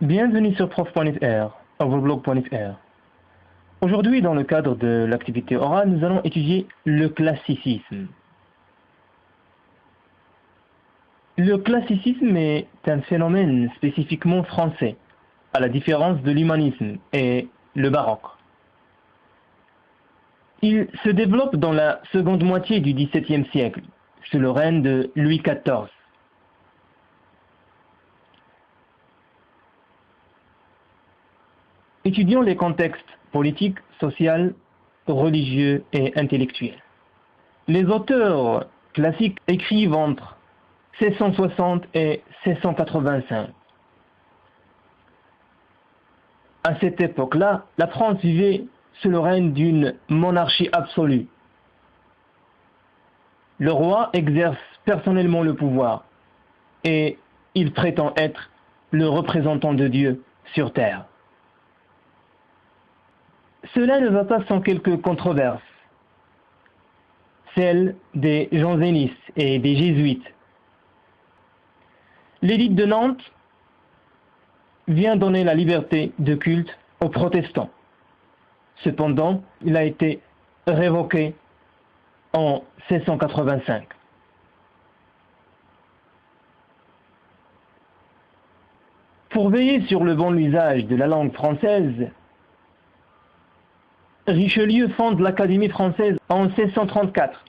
Bienvenue sur prof.fr, overblog.fr. Aujourd'hui, dans le cadre de l'activité orale, nous allons étudier le classicisme. Le classicisme est un phénomène spécifiquement français, à la différence de l'humanisme et le baroque. Il se développe dans la seconde moitié du XVIIe siècle, sous le règne de Louis XIV. Étudions les contextes politiques, sociaux, religieux et intellectuels. Les auteurs classiques écrivent entre 1660 et 1685. À cette époque-là, la France vivait sous le règne d'une monarchie absolue. Le roi exerce personnellement le pouvoir et il prétend être le représentant de Dieu sur terre. Cela ne va pas sans quelques controverses, celles des jansénistes et des jésuites. L'édit de Nantes vient donner la liberté de culte aux protestants. Cependant, il a été révoqué en 1685. Pour veiller sur le bon usage de la langue française, Richelieu fonde l'Académie française en 1634.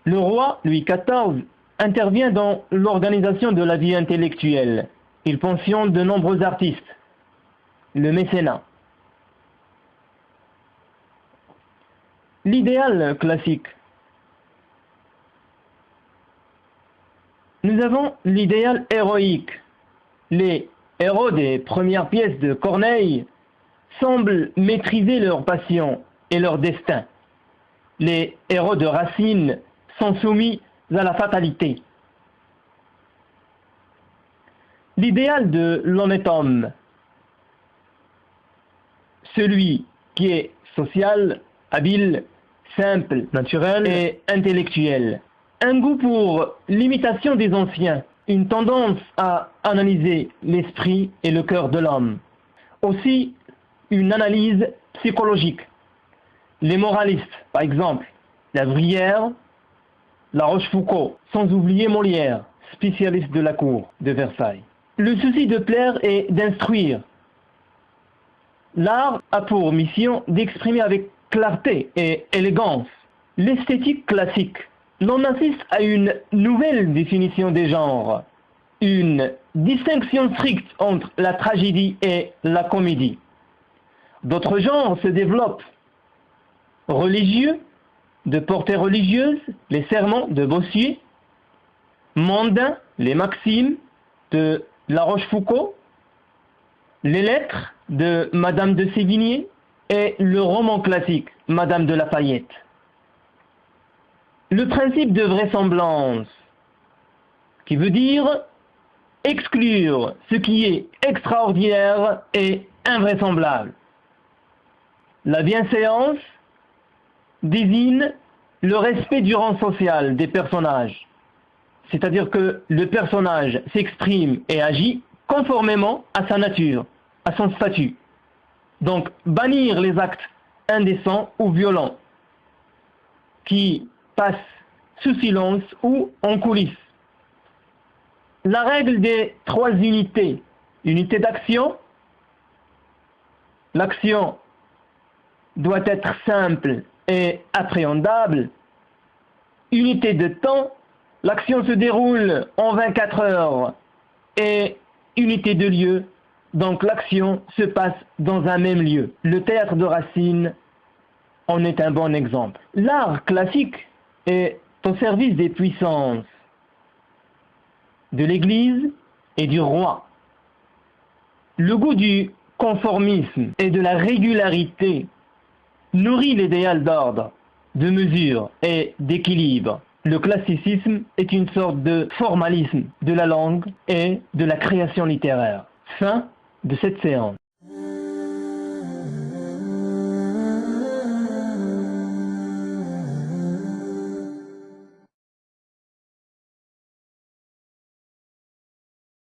Le roi, Louis XIV, intervient dans l'organisation de la vie intellectuelle. Il pensionne de nombreux artistes, le mécénat. L'idéal classique. Nous avons l'idéal héroïque. Les héros des premières pièces de Corneille semblent maîtriser leur passion et leur destin. Les héros de Racine sont soumis à la fatalité. L'idéal de l'honnête homme, celui qui est social, habile, simple, naturel et intellectuel. Un goût pour l'imitation des anciens, une tendance à analyser l'esprit et le cœur de l'homme. Aussi, une analyse psychologique. Les moralistes, par exemple, La Bruyère, La Rochefoucauld, sans oublier Molière, spécialiste de la cour de Versailles. Le souci de plaire et d'instruire. L'art a pour mission d'exprimer avec clarté et élégance. L'esthétique classique. L'on assiste à une nouvelle définition des genres, une distinction stricte entre la tragédie et la comédie. D'autres genres se développent. Religieux, de portée religieuse, les sermons de Bossuet, mondains, les maximes de La Rochefoucauld, les lettres de Madame de Sévigné et le roman classique, Madame de Lafayette. Le principe de vraisemblance, qui veut dire exclure ce qui est extraordinaire et invraisemblable. La bienséance désigne le respect du rang social des personnages, c'est-à-dire que le personnage s'exprime et agit conformément à sa nature, à son statut. Donc, bannir les actes indécents ou violents qui passent sous silence ou en coulisses. La règle des trois unités. Unité d'action. L'action doit être simple et appréhendable. Unité de temps. L'action se déroule en 24 heures. Et unité de lieu. Donc l'action se passe dans un même lieu. Le théâtre de Racine en est un bon exemple. L'art classique est au service des puissances, de l'Église et du roi. Le goût du conformisme et de la régularité nourrit l'idéal d'ordre, de mesure et d'équilibre. Le classicisme est une sorte de formalisme de la langue et de la création littéraire. Fin de cette séance.